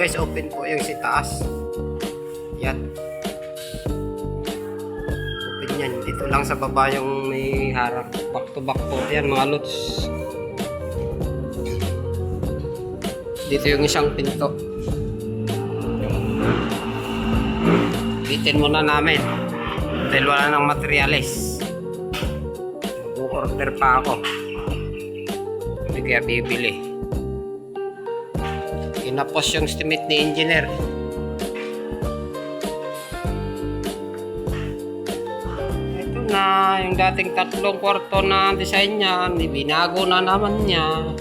guys, open po yung si taas. Yan. Open yan. Dito lang sa baba yung may harang. Back to back po yan mga lods. Dito yung isang pinto. Bitin muna namin. Dahil wala ng materyales. Mag-order pa ako. Hindi kaya bibili. Inapos yung estimate ni engineer. Ito na, yung dating 3 kwarto na design niya, binago na naman niya.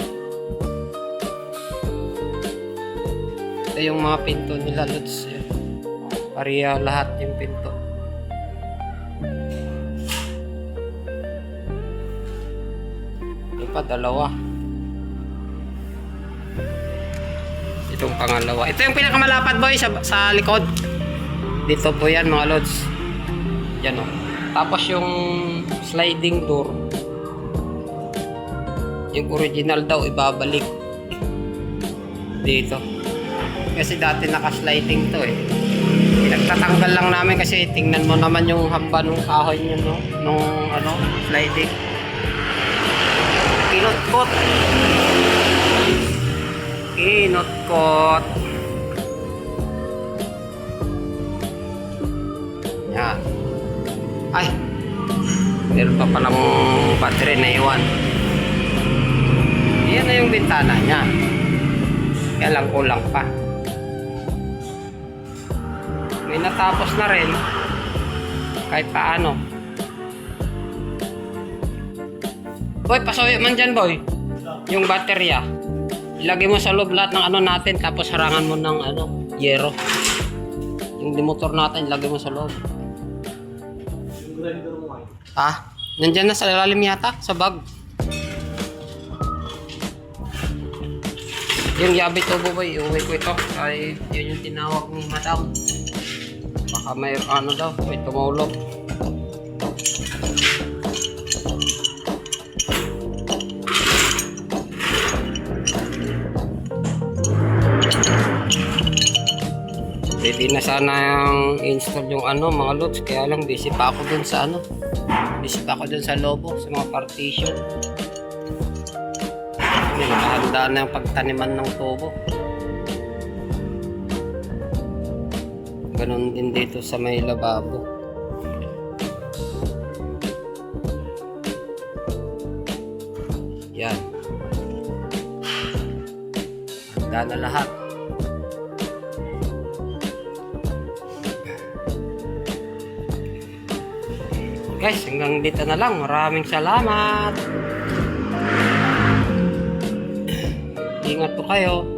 Ito yung mga pinto nila, lods. Pareha lahat yung pinto. Ito pa, 2. Itong pangalawa. Ito yung pinakamalapad boy sa likod. Dito po yan mga lods. Yan o. Tapos yung sliding door. Yung original daw ibabalik. Dito. Kasi dati naka-sliding to eh. Pinagtatanggal lang namin kasi tingnan mo naman yung hamba ng kahoy niya no. Nung ano, sliding. Kinutkot. Kinutkot. Yan. Ay. Meron pa palang battery na iwan. Yan na yung bintana niya. Kaya lang kulang pa. May natapos na rin. Kahit paano. Boy, pasuyo man dyan boy. Yung baterya. Ilagay mo sa loob lahat ng ano natin. Tapos harangan mo ng ano, yero. Yung motor natin, ilagay mo sa loob. Ah, nandyan na sa ilalim yata. Sa bag. Yung yabi tubo boy, iuwi ko ito. Ay, yun yung tinawag ni madam. Baka may ano daw, may tumulog. Pwede na sana yung install yung ano mga lods. Kaya lang busy pa ako dun sa ano. Busy pa ako dun sa lobo, sa mga partition. Nakahanda na yung pagtaniman ng tubo. Ganon din dito sa may lababo. Yan. Handa na lahat. Guys, hanggang dito na lang. Maraming salamat. Ingat po kayo.